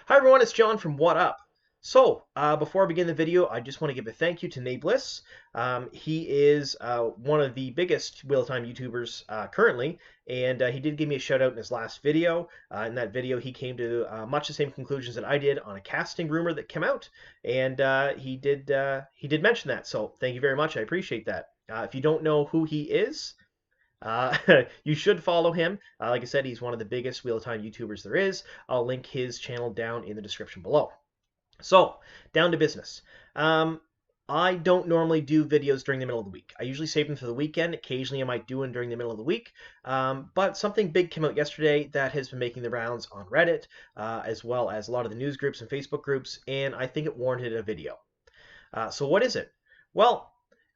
Hi everyone, it's John from What Up. Before I begin the video, I just want to give a thank you to Nae'Blis. He is one of the biggest Wheel of Time YouTubers currently, and he did give me a shout out in his last video. In that video, he came to much the same conclusions that I did on a casting rumor that came out, and he did mention that. So thank you very much. I appreciate that. If you don't know who he is, uh, you should follow him. Like I said, he's one of the biggest Wheel of Time YouTubers there is. I'll link his channel down in the description below. So, down to business. Um, I don't normally do videos during the middle of the week. I usually save them for the weekend. Occasionally, I might do one during the middle of the week. But something big came out yesterday that has been making the rounds on Reddit, as well as a lot of the news groups and Facebook groups, and I think it warranted a video. So what is it? Well,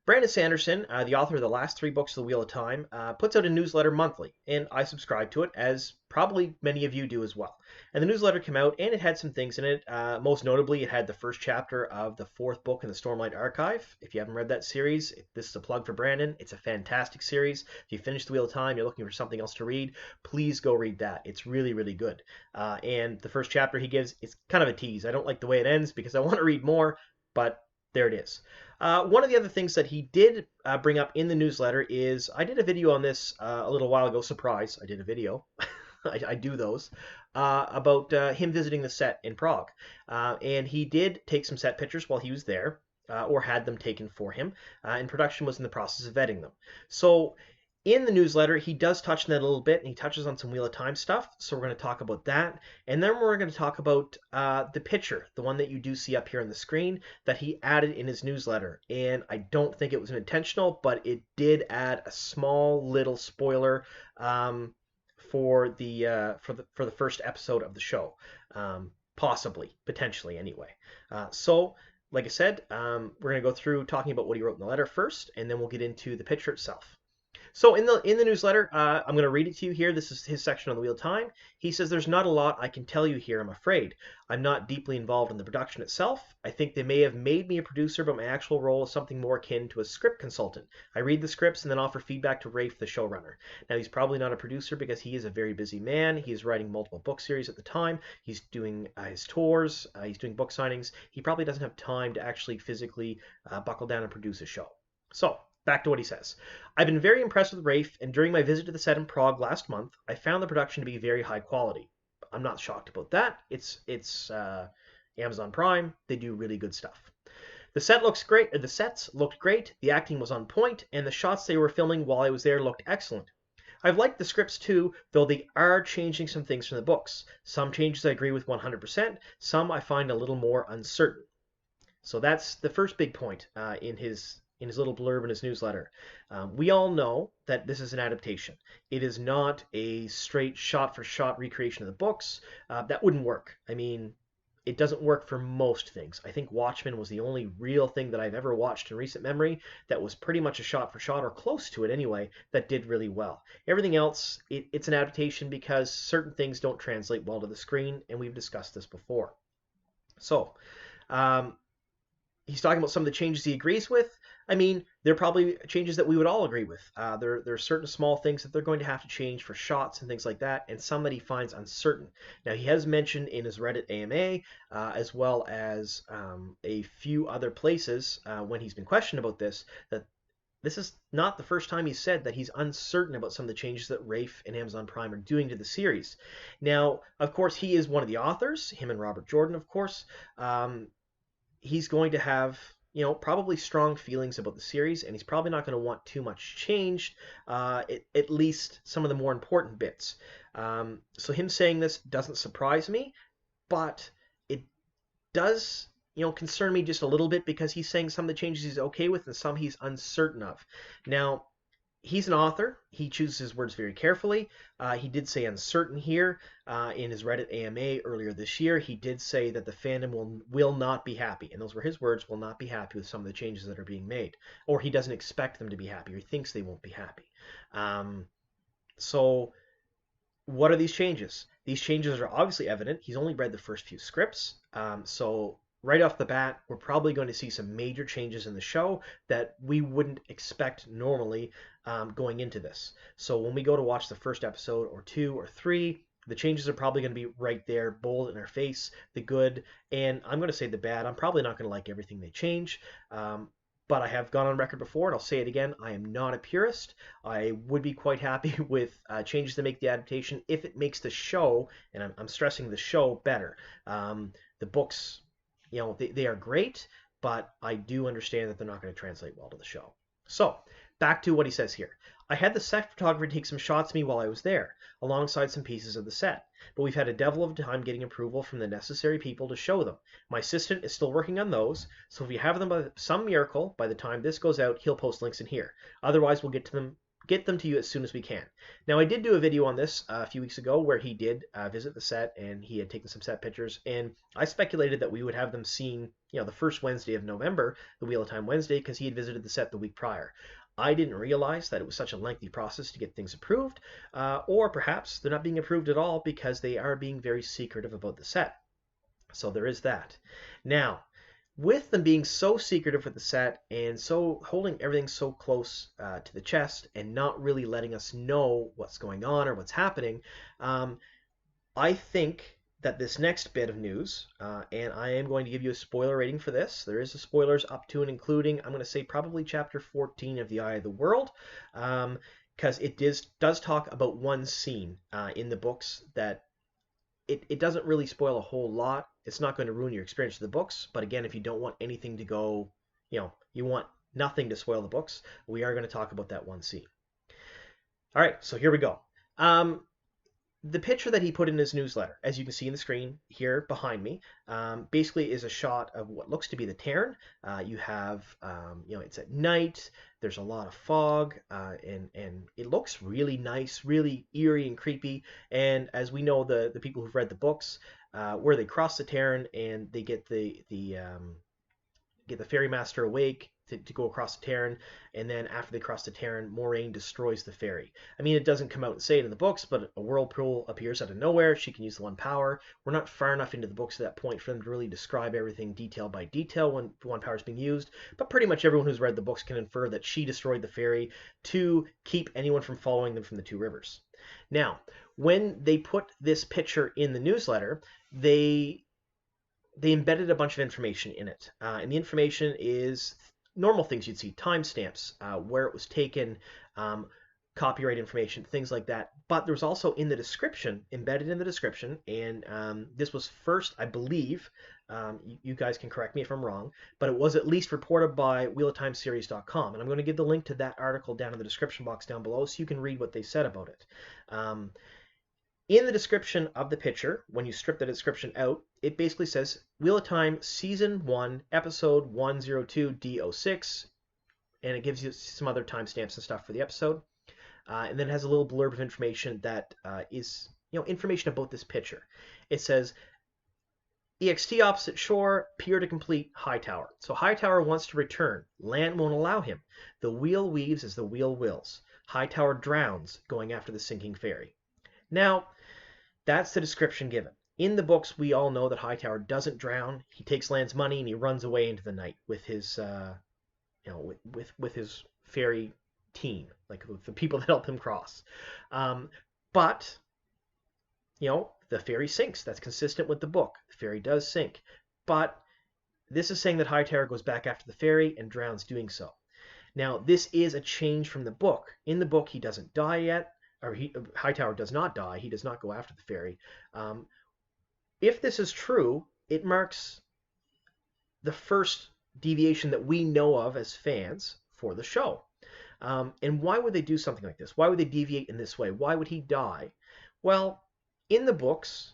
Brandon Sanderson, the author of the last three books of the Wheel of Time, puts out a newsletter monthly, and I subscribe to it, as probably many of you do as well. And the newsletter came out, and it had some things in it. Most notably, it had the first chapter of the fourth book in the Stormlight Archive. If you haven't read that series, this is a plug for Brandon. It's a fantastic series. If you finish the Wheel of Time, you're looking for something else to read, please go read that. It's really, really good. And the first chapter he gives, it's kind of a tease. I don't like the way it ends because I want to read more, but there it is. One of the other things that he did bring up in the newsletter is I did a video on this a little while ago. Surprise, I did a video. I do those about him visiting the set in Prague. And he did take some set pictures while he was there, or had them taken for him, and production was in the process of vetting them. So in the newsletter, he does touch on that a little bit, and he touches on some Wheel of Time stuff. So we're going to talk about that. And then we're going to talk about the picture, the one that you do see up here on the screen, that he added in his newsletter. And I don't think it was intentional, but it did add a small little spoiler for the first episode of the show, possibly, potentially, anyway. Like I said, we're going to go through talking about what he wrote in the letter first, and then we'll get into the picture itself. So in the newsletter, I'm going to read it to you here. This is his section on the Wheel of Time. He says, "There's not a lot I can tell you here, I'm afraid. I'm not deeply involved in the production itself. I think they may have made me a producer, but my actual role is something more akin to a script consultant. I read the scripts and then offer feedback to Rafe, the showrunner. Now, he's probably not a producer because he is a very busy man. He is writing multiple book series at the time. He's doing his tours. He's doing book signings. He probably doesn't have time to actually physically buckle down and produce a show." So, back to what he says. "I've been very impressed with Rafe, and during my visit to the set in Prague last month, I found the production to be very high quality. I'm not shocked about that. It's Amazon Prime. They do really good stuff. The set looks great. The sets looked great. The acting was on point, and the shots they were filming while I was there looked excellent. I've liked the scripts too, though they are changing some things from the books. Some changes I agree with 100%. Some I find a little more uncertain." So that's the first big point in his little blurb in his newsletter. We all know that this is an adaptation. It is not a straight shot-for-shot recreation of the books. That wouldn't work. I mean, it doesn't work for most things. I think Watchmen was the only real thing that I've ever watched in recent memory that was pretty much a shot-for-shot, or close to it anyway, that did really well. Everything else, it's an adaptation because certain things don't translate well to the screen, and we've discussed this before. So, he's talking about some of the changes he agrees with. I mean, they're probably changes that we would all agree with. There are certain small things that they're going to have to change for shots and things like that, and some that he finds uncertain. Now, he has mentioned in his Reddit AMA, as well as a few other places when he's been questioned about this, that this is not the first time he's said that he's uncertain about some of the changes that Rafe and Amazon Prime are doing to the series. Now, of course, he is one of the authors, him and Robert Jordan, of course. He's going to have, probably strong feelings about the series, and he's probably not going to want too much changed, at least some of the more important bits. So him saying this doesn't surprise me, but it does, concern me just a little bit because he's saying some of the changes he's okay with and some he's uncertain of. Now, he's an author. He chooses his words very carefully. He did say uncertain here in his Reddit AMA earlier this year. He did say that the fandom will not be happy, and those were his words, will not be happy with some of the changes that are being made. Or he doesn't expect them to be happy, or he thinks they won't be happy. So what are these changes? These changes are obviously evident. He's only read the first few scripts. So right off the bat, we're probably going to see some major changes in the show that we wouldn't expect normally going into this. So when we go to watch the first episode or two or three, The changes are probably going to be right there, bold in our face, the good, and I'm going to say the bad. I'm probably not going to like everything they change. Um, but I have gone on record before, and I'll say it again. I am not a purist. I would be quite happy with changes to make the adaptation if it makes the show, and I'm stressing the show, better. The books, they are great, but I do understand that they're not going to translate well to the show. So, back to what he says here. I had the set photographer take some shots of me while I was there, alongside some pieces of the set, but we've had a devil of a time getting approval from the necessary people to show them. My assistant is still working on those, so if you have them by some miracle, by the time this goes out, he'll post links in here. Otherwise, we'll get them to you as soon as we can. Now, I did do a video on this a few weeks ago where he did visit the set and he had taken some set pictures, and I speculated that we would have them seen, the first Wednesday of November, the Wheel of Time Wednesday, because he had visited the set the week prior. I didn't realize that it was such a lengthy process to get things approved, or perhaps they're not being approved at all because they are being very secretive about the set. So there is that. Now, with them being so secretive with the set and so holding everything so close to the chest and not really letting us know what's going on or what's happening, I think that this next bit of news, and I am going to give you a spoiler rating for this. There is a spoilers up to and including, I'm going to say probably chapter 14 of The Eye of the World, because it does talk about one scene in the books that it doesn't really spoil a whole lot. It's not going to ruin your experience of the books, but again, if you don't want anything to go, you want nothing to spoil the books, we are going to talk about that one scene. All right, so here we go. The picture that he put in his newsletter, as you can see in the screen here behind me, basically is a shot of what looks to be the Terran. You have, it's at night. There's a lot of fog, and it looks really nice, really eerie and creepy. And as we know, the people who've read the books, where they cross the Terran and they get the ferrymaster awake to go across the Terran, and then after they cross the Terran, Moraine destroys the ferry. I mean, it doesn't come out and say it in the books, but a whirlpool appears out of nowhere. She can use the one power. We're not far enough into the books at that point for them to really describe everything detail by detail when one power is being used, but pretty much everyone who's read the books can infer that she destroyed the ferry to keep anyone from following them from the two rivers. Now, when they put this picture in the newsletter, they embedded a bunch of information in it, and the information is normal things you'd see: timestamps, where it was taken, copyright information, things like that. But there was also in the description, embedded in the description, and this was first, I believe, you guys can correct me if I'm wrong, but it was at least reported by wheeloftimeseries.com, and I'm going to give the link to that article down in the description box down below so you can read what they said about it. In the description of the picture, when you strip the description out, it basically says Wheel of Time Season 1, Episode 102 D06, and it gives you some other timestamps and stuff for the episode. And then it has a little blurb of information that is, information about this picture. It says, EXT opposite shore, pier to complete, Hightower. So Hightower wants to return. Land won't allow him. The wheel weaves as the wheel wills. Hightower drowns going after the sinking ferry. Now, that's the description given. In the books, we all know that Hightower doesn't drown. He takes Land's money and he runs away into the night with his, with his ferry team, like the people that help him cross. But the ferry sinks. That's consistent with the book. The ferry does sink. But this is saying that Hightower goes back after the ferry and drowns doing so. Now, this is a change from the book. In the book, he doesn't die yet. Or Hightower does not die. He does not go after the ferry. If this is true, it marks the first deviation that we know of as fans for the show. And why would they do something like this? Why would they deviate in this way? Why would he die? Well, in the books,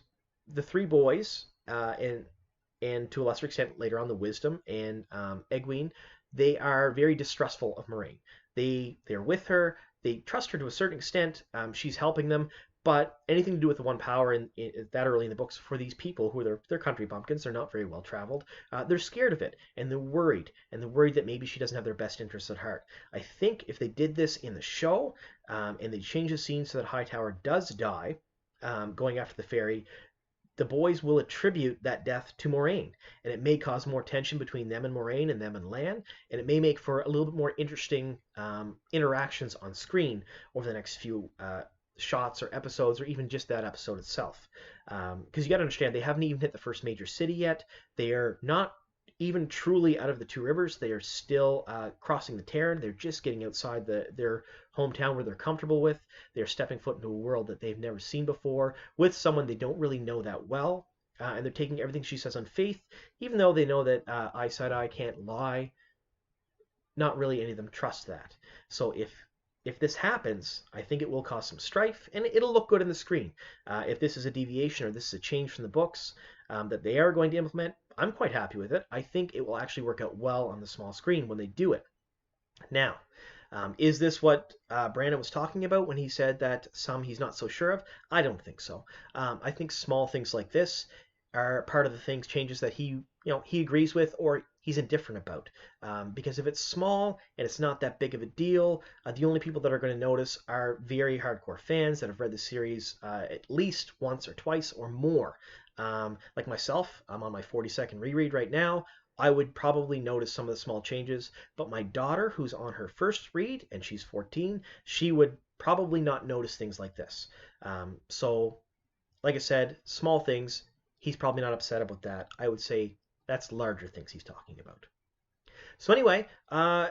the three boys, and to a lesser extent later on the Wisdom and Egwene, they are very distrustful of Moraine. They're with her. They trust her to a certain extent. She's helping them, but anything to do with the one power in that early in the books, for these people who are they're country bumpkins, they're not very well traveled. They're scared of it, and they're worried that maybe she doesn't have their best interests at heart. I think if they did this in the show, and they changed the scene so that Hightower does die, going after the ferry, the boys will attribute that death to Moraine, and it may cause more tension between them and Moraine and them and Lan, and it may make for a little bit more interesting interactions on screen over the next few shots or episodes or even just that episode itself. Because you got to understand, they haven't even hit the first major city yet. They are not even truly out of the two rivers. They are still crossing the Tarn. They're just getting outside their hometown where they're comfortable with. They're stepping foot into a world that they've never seen before with someone they don't really know that well. And they're taking everything she says on faith, even though they know that eye said eye can't lie. Not really any of them trust that. So if this happens, I think it will cause some strife, and it'll look good on the screen. If this is a deviation or this is a change from the books that they are going to implement, I'm quite happy with it. I think it will actually work out well on the small screen when they do it. Now, is this what Brandon was talking about when he said that some he's not so sure of? I don't think so. I think small things like this are part of the things changes that he agrees with or he's indifferent about. Because if it's small and it's not that big of a deal, the only people that are going to notice are very hardcore fans that have read the series at least once or twice or more. Like myself, I'm on my 42nd reread right now. I would probably notice some of the small changes, but my daughter, who's on her first read and she's 14, she would probably not notice things like this. So, like I said, small things. He's probably not upset about that. I would say that's larger things he's talking about. So anyway, I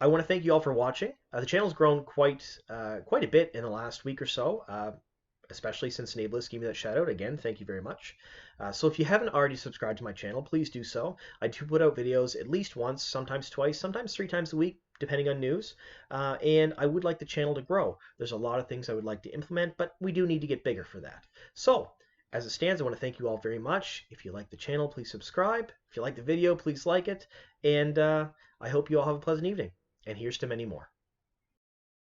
want to thank you all for watching. The channel's grown quite a bit in the last week or so. Especially since Nae'Blis gave me that shout out. Again, thank you very much. So if you haven't already subscribed to my channel, please do so. I do put out videos at least once, sometimes twice, sometimes 3 times a week, depending on news. And I would like the channel to grow. There's a lot of things I would like to implement, but we do need to get bigger for that. So as it stands, I want to thank you all very much. If you like the channel, please subscribe. If you like the video, please like it. And I hope you all have a pleasant evening. And here's to many more.